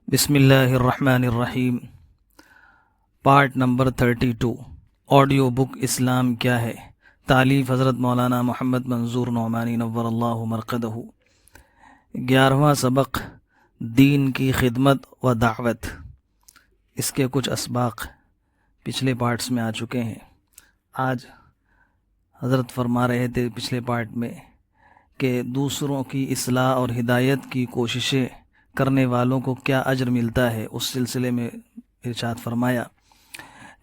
بسم اللہ الرحمن الرحیم۔ پارٹ نمبر 32، آڈیو بک اسلام کیا ہے، تالیف حضرت مولانا محمد منظور نعمانی نور اللہ مرقدہ۔ 11واں سبق، دین کی خدمت و دعوت۔ اس کے کچھ اسباق پچھلے پارٹس میں آ چکے ہیں۔ آج حضرت فرما رہے تھے پچھلے پارٹ میں کہ دوسروں کی اصلاح اور ہدایت کی کوششیں کرنے والوں کو کیا اجر ملتا ہے۔ اس سلسلے میں ارشاد فرمایا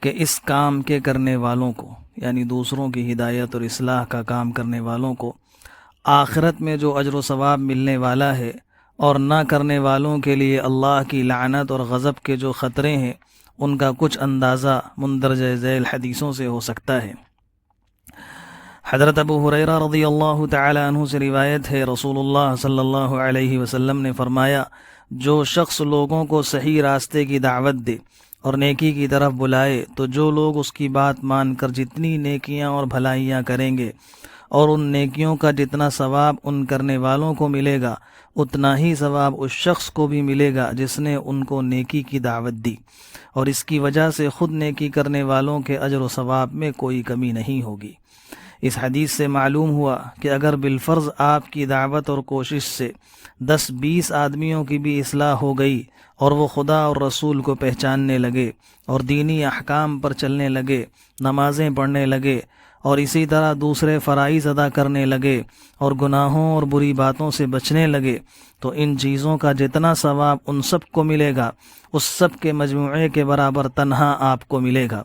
کہ اس کام کے کرنے والوں کو، یعنی دوسروں کی ہدایت اور اصلاح کا کام کرنے والوں کو آخرت میں جو اجر و ثواب ملنے والا ہے، اور نہ کرنے والوں کے لیے اللہ کی لعنت اور غضب کے جو خطرے ہیں ان کا کچھ اندازہ مندرجہ ذیل حدیثوں سے ہو سکتا ہے۔ حضرت ابو ہریرہ رضی اللہ تعالی عنہ سے روایت ہے، رسول اللہ صلی اللہ علیہ وسلم نے فرمایا، جو شخص لوگوں کو صحیح راستے کی دعوت دے اور نیکی کی طرف بلائے تو جو لوگ اس کی بات مان کر جتنی نیکیاں اور بھلائیاں کریں گے اور ان نیکیوں کا جتنا ثواب ان کرنے والوں کو ملے گا اتنا ہی ثواب اس شخص کو بھی ملے گا جس نے ان کو نیکی کی دعوت دی، اور اس کی وجہ سے خود نیکی کرنے والوں کے اجر و ثواب میں کوئی کمی نہیں ہوگی۔ اس حدیث سے معلوم ہوا کہ اگر بالفرض آپ کی دعوت اور کوشش سے 10-20 آدمیوں کی بھی اصلاح ہو گئی اور وہ خدا اور رسول کو پہچاننے لگے اور دینی احکام پر چلنے لگے، نمازیں پڑھنے لگے اور اسی طرح دوسرے فرائض ادا کرنے لگے اور گناہوں اور بری باتوں سے بچنے لگے، تو ان چیزوں کا جتنا ثواب ان سب کو ملے گا اس سب کے مجموعے کے برابر تنہا آپ کو ملے گا۔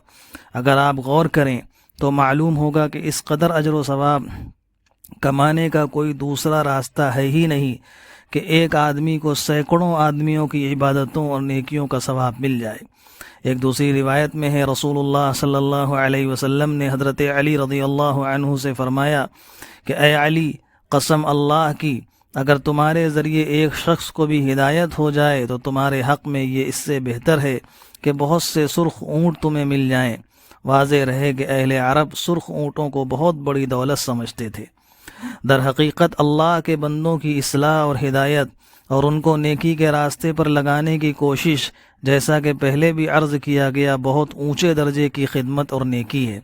اگر آپ غور کریں تو معلوم ہوگا کہ اس قدر اجر و ثواب کمانے کا کوئی دوسرا راستہ ہے ہی نہیں کہ ایک آدمی کو سینکڑوں آدمیوں کی عبادتوں اور نیکیوں کا ثواب مل جائے۔ ایک دوسری روایت میں ہے، رسول اللہ صلی اللہ علیہ وسلم نے حضرت علی رضی اللہ عنہ سے فرمایا کہ اے علی، قسم اللہ کی، اگر تمہارے ذریعے ایک شخص کو بھی ہدایت ہو جائے تو تمہارے حق میں یہ اس سے بہتر ہے کہ بہت سے سرخ اونٹ تمہیں مل جائیں۔ واضح رہے کہ اہل عرب سرخ اونٹوں کو بہت بڑی دولت سمجھتے تھے۔ در حقیقت اللہ کے بندوں کی اصلاح اور ہدایت اور ان کو نیکی کے راستے پر لگانے کی کوشش، جیسا کہ پہلے بھی عرض کیا گیا، بہت اونچے درجے کی خدمت اور نیکی ہے،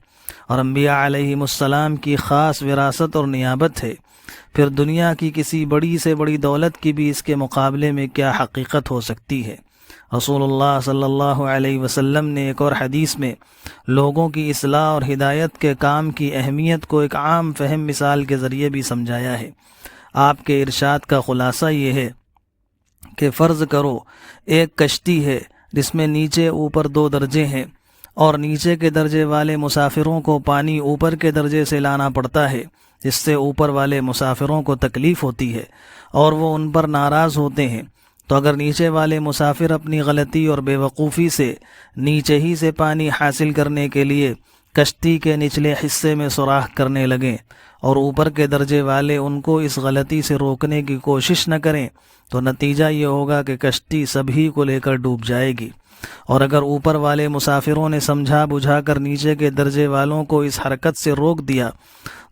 اور انبیاء علیہم السلام کی خاص وراثت اور نیابت ہے۔ پھر دنیا کی کسی بڑی سے بڑی دولت کی بھی اس کے مقابلے میں کیا حقیقت ہو سکتی ہے۔ رسول اللہ صلی اللہ علیہ وسلم نے ایک اور حدیث میں لوگوں کی اصلاح اور ہدایت کے کام کی اہمیت کو ایک عام فہم مثال کے ذریعے بھی سمجھایا ہے۔ آپ کے ارشاد کا خلاصہ یہ ہے کہ فرض کرو ایک کشتی ہے جس میں نیچے اوپر 2 درجے ہیں، اور نیچے کے درجے والے مسافروں کو پانی اوپر کے درجے سے لانا پڑتا ہے، جس سے اوپر والے مسافروں کو تکلیف ہوتی ہے اور وہ ان پر ناراض ہوتے ہیں۔ تو اگر نیچے والے مسافر اپنی غلطی اور بے وقوفی سے نیچے ہی سے پانی حاصل کرنے کے لیے کشتی کے نچلے حصے میں سوراخ کرنے لگیں اور اوپر کے درجے والے ان کو اس غلطی سے روکنے کی کوشش نہ کریں، تو نتیجہ یہ ہوگا کہ کشتی سبھی کو لے کر ڈوب جائے گی۔ اور اگر اوپر والے مسافروں نے سمجھا بجھا کر نیچے کے درجے والوں کو اس حرکت سے روک دیا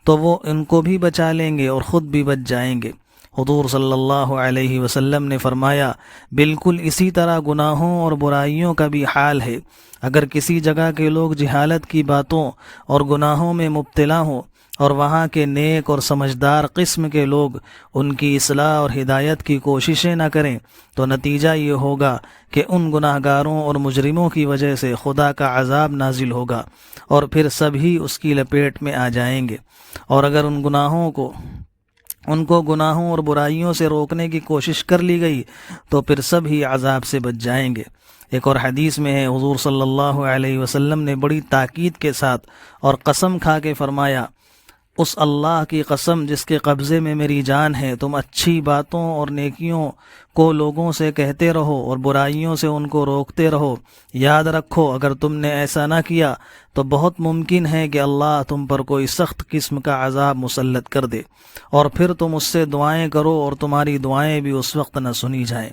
تو وہ ان کو بھی بچا لیں گے اور خود بھی بچ جائیں گے۔ حضور صلی اللہ علیہ وسلم نے فرمایا، بالکل اسی طرح گناہوں اور برائیوں کا بھی حال ہے۔ اگر کسی جگہ کے لوگ جہالت کی باتوں اور گناہوں میں مبتلا ہوں اور وہاں کے نیک اور سمجھدار قسم کے لوگ ان کی اصلاح اور ہدایت کی کوششیں نہ کریں تو نتیجہ یہ ہوگا کہ ان گناہ گاروں اور مجرموں کی وجہ سے خدا کا عذاب نازل ہوگا اور پھر سبھی اس کی لپیٹ میں آ جائیں گے۔ اور اگر ان کو گناہوں اور برائیوں سے روکنے کی کوشش کر لی گئی تو پھر سب ہی عذاب سے بچ جائیں گے۔ ایک اور حدیث میں ہے، حضور صلی اللہ علیہ وسلم نے بڑی تاکید کے ساتھ اور قسم کھا کے فرمایا، اس اللہ کی قسم جس کے قبضے میں میری جان ہے، تم اچھی باتوں اور نیکیوں کو لوگوں سے کہتے رہو اور برائیوں سے ان کو روکتے رہو۔ یاد رکھو، اگر تم نے ایسا نہ کیا تو بہت ممکن ہے کہ اللہ تم پر کوئی سخت قسم کا عذاب مسلط کر دے، اور پھر تم اس سے دعائیں کرو اور تمہاری دعائیں بھی اس وقت نہ سنی جائیں۔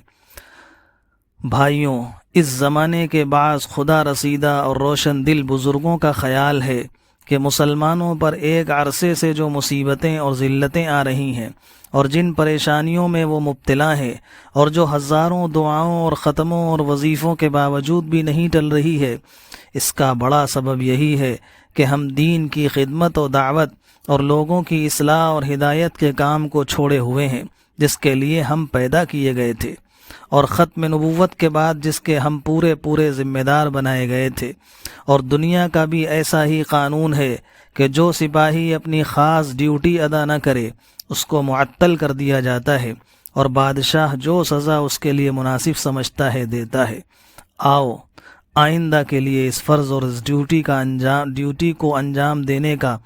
بھائیوں، اس زمانے کے بعض خدا رسیدہ اور روشن دل بزرگوں کا خیال ہے کہ مسلمانوں پر ایک عرصے سے جو مصیبتیں اور ذلتیں آ رہی ہیں اور جن پریشانیوں میں وہ مبتلا ہے اور جو ہزاروں دعاؤں اور ختموں اور وظیفوں کے باوجود بھی نہیں ٹل رہی ہے، اس کا بڑا سبب یہی ہے کہ ہم دین کی خدمت و دعوت اور لوگوں کی اصلاح اور ہدایت کے کام کو چھوڑے ہوئے ہیں، جس کے لیے ہم پیدا کیے گئے تھے، اور ختم نبوت کے بعد جس کے ہم پورے ذمہ دار بنائے گئے تھے۔ اور دنیا کا بھی ایسا ہی قانون ہے کہ جو سپاہی اپنی خاص ڈیوٹی ادا نہ کرے اس کو معطل کر دیا جاتا ہے، اور بادشاہ جو سزا اس کے لیے مناسب سمجھتا ہے دیتا ہے۔ آؤ آئندہ کے لیے اس فرض اور اس ڈیوٹی کو انجام دینے کا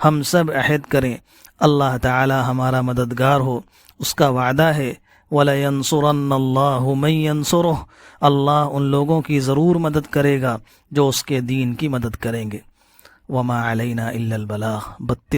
ہم سب عہد کریں۔ اللہ تعالی ہمارا مددگار ہو، اس کا وعدہ ہے وَلَيَنْصُرَنَّ اللَّهُ مَن يَنْصُرُهُ، اللہ ان لوگوں کی ضرور مدد کرے گا جو اس کے دین کی مدد کریں گے۔ وَمَا عَلَيْنَا إِلَّا الْبَلَاغُ۔